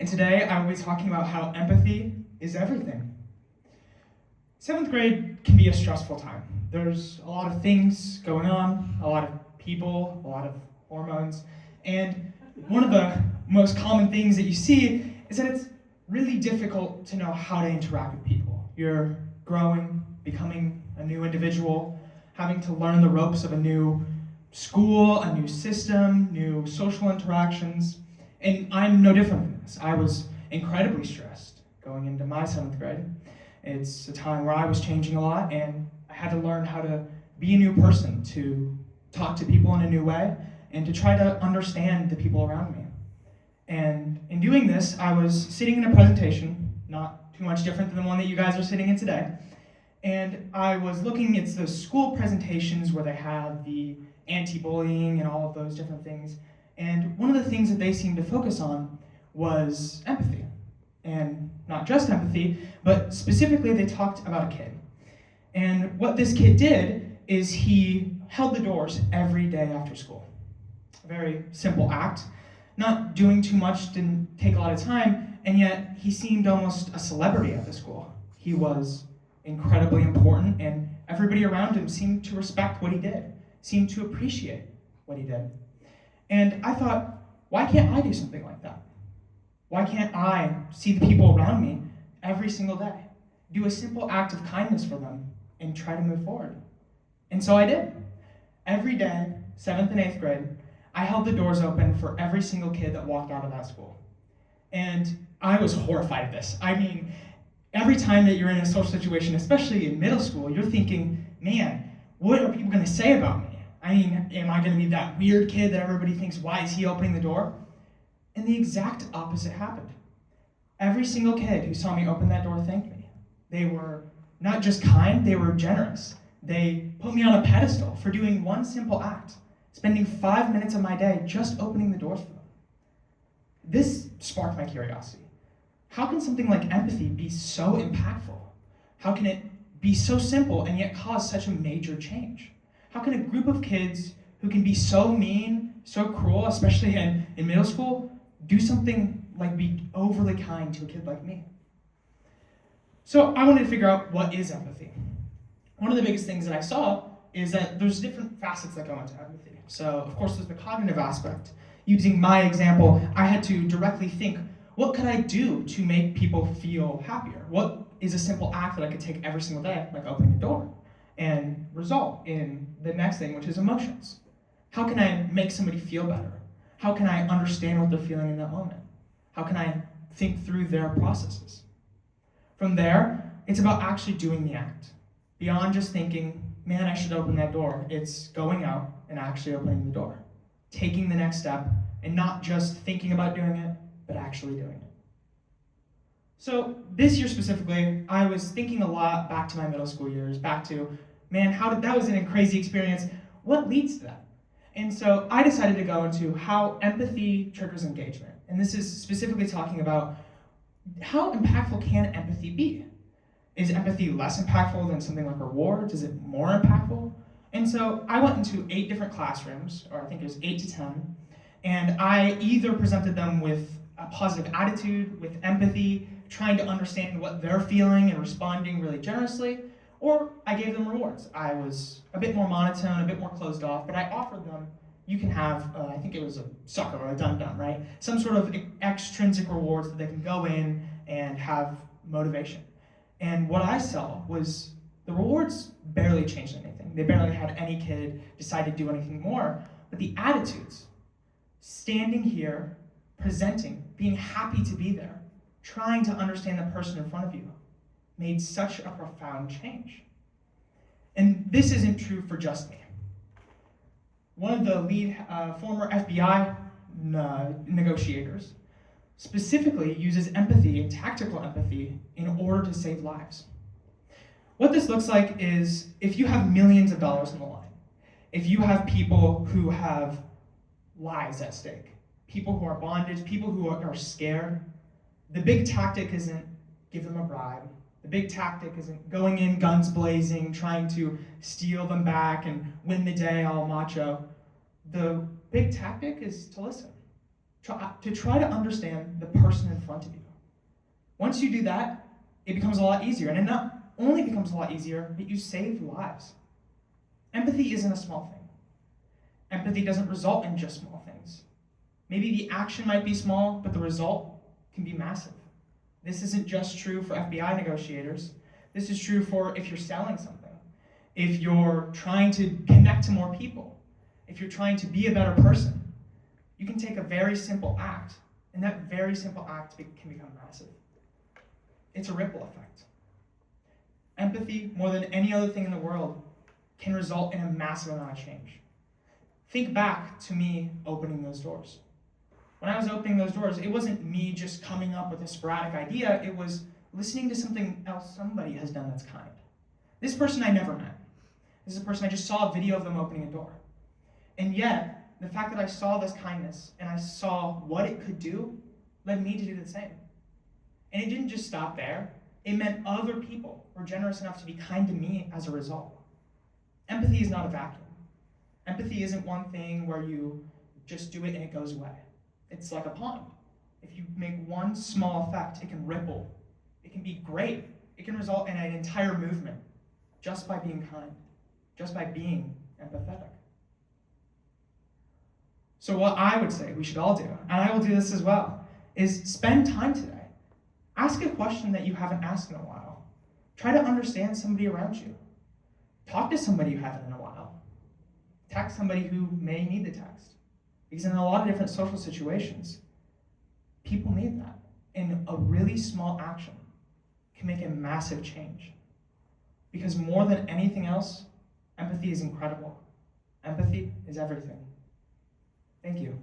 and today I will be talking about how empathy is everything. 7th grade can be a stressful time. There's a lot of things going on, a lot of people, a lot of hormones, and one of the most common things that you see is that it's really difficult to know how to interact with people. You're growing, becoming a new individual, having to learn the ropes of a new school, a new system, new social interactions, and I'm no different than this. I was incredibly stressed going into my 7th grade. It's a time where I was changing a lot, and I had to learn how to be a new person, to talk to people in a new way, and to try to understand the people around me. And in doing this, I was sitting in a presentation, not too much different than the one that you guys are sitting in today, and I was looking at the school presentations where they have the anti-bullying and all of those different things, and one of the things that they seemed to focus on was empathy. And not just empathy, but specifically they talked about a kid. And what this kid did is he held the doors every day after school. A very simple act, not doing too much, didn't take a lot of time, and yet he seemed almost a celebrity at the school. He was incredibly important, and everybody around him seemed to respect what he did, seemed to appreciate what he did. And I thought, why can't I do something like that? Why can't I see the people around me every single day, do a simple act of kindness for them, and try to move forward? And so I did. Every day, 7th and 8th grade, I held the doors open for every single kid that walked out of that school. And I was horrified of this. I mean, every time that you're in a social situation, especially in middle school, you're thinking, man, what are people going to say about me? I mean, am I going to be that weird kid that everybody thinks, why is he opening the door? And the exact opposite happened. Every single kid who saw me open that door thanked me. They were not just kind, they were generous. They put me on a pedestal for doing one simple act, spending 5 minutes of my day just opening the doors for them. This sparked my curiosity. How can something like empathy be so impactful? How can it be so simple and yet cause such a major change? How can a group of kids who can be so mean, so cruel, especially in middle school, do something like be overly kind to a kid like me? So I wanted to figure out, what is empathy? One of the biggest things that I saw is that there's different facets that go into empathy. So of course there's the cognitive aspect. Using my example, I had to directly think, what could I do to make people feel happier? What is a simple act that I could take every single day, like opening a door, and result in the next thing, which is emotions? How can I make somebody feel better? How can I understand what they're feeling in that moment? How can I think through their processes? From there, it's about actually doing the act. Beyond just thinking, man, I should open that door. It's going out and actually opening the door. Taking the next step, and not just thinking about doing it, but actually doing it. So this year specifically, I was thinking a lot back to my middle school years, back to, man, that was a crazy experience. What leads to that? And so I decided to go into how empathy triggers engagement. And this is specifically talking about how impactful can empathy be? Is empathy less impactful than something like rewards? Is it more impactful? And so I went into 8 different classrooms, or I think it was 8 to 10, and I either presented them with a positive attitude, with empathy, trying to understand what they're feeling and responding really generously, or I gave them rewards. I was a bit more monotone, a bit more closed off, but I offered them, you can have, I think it was a sucker or a dum-dum, right? Some sort of extrinsic rewards that they can go in and have motivation. And what I saw was the rewards barely changed anything. They barely had any kid decide to do anything more, but the attitudes, standing here, presenting, being happy to be there, trying to understand the person in front of you, made such a profound change. And this isn't true for just me. One of the lead former FBI negotiators specifically uses empathy and tactical empathy in order to save lives. What this looks like is, if you have millions of dollars on the line, if you have people who have lives at stake, people who are bondage, people who are scared, the big tactic isn't give them a bribe. The big tactic isn't going in guns blazing, trying to steal them back and win the day all macho. The big tactic is to listen. try to understand the person in front of you. Once you do that, it becomes a lot easier. And it not only becomes a lot easier, but you save lives. Empathy isn't a small thing. Empathy doesn't result in just small things. Maybe the action might be small, but the result can be massive. This isn't just true for FBI negotiators. This is true for if you're selling something, if you're trying to connect to more people, if you're trying to be a better person. You can take a very simple act, and that very simple act can become massive. It's a ripple effect. Empathy, more than any other thing in the world, can result in a massive amount of change. Think back to me opening those doors. When I was opening those doors, it wasn't me just coming up with a sporadic idea, it was listening to something else somebody has done that's kind. This person I never met. This is a person I just saw a video of them opening a door. And yet, the fact that I saw this kindness and I saw what it could do led me to do the same. And it didn't just stop there. It meant other people were generous enough to be kind to me as a result. Empathy is not a vacuum. Empathy isn't one thing where you just do it and it goes away. It's like a pond. If you make one small effect, it can ripple. It can be great. It can result in an entire movement just by being kind, just by being empathetic. So what I would say we should all do, and I will do this as well, is spend time today. Ask a question that you haven't asked in a while. Try to understand somebody around you. Talk to somebody you haven't in a while. Text somebody who may need the text. Because in a lot of different social situations, people need that. And a really small action can make a massive change. Because more than anything else, empathy is incredible. Empathy is everything. Thank you.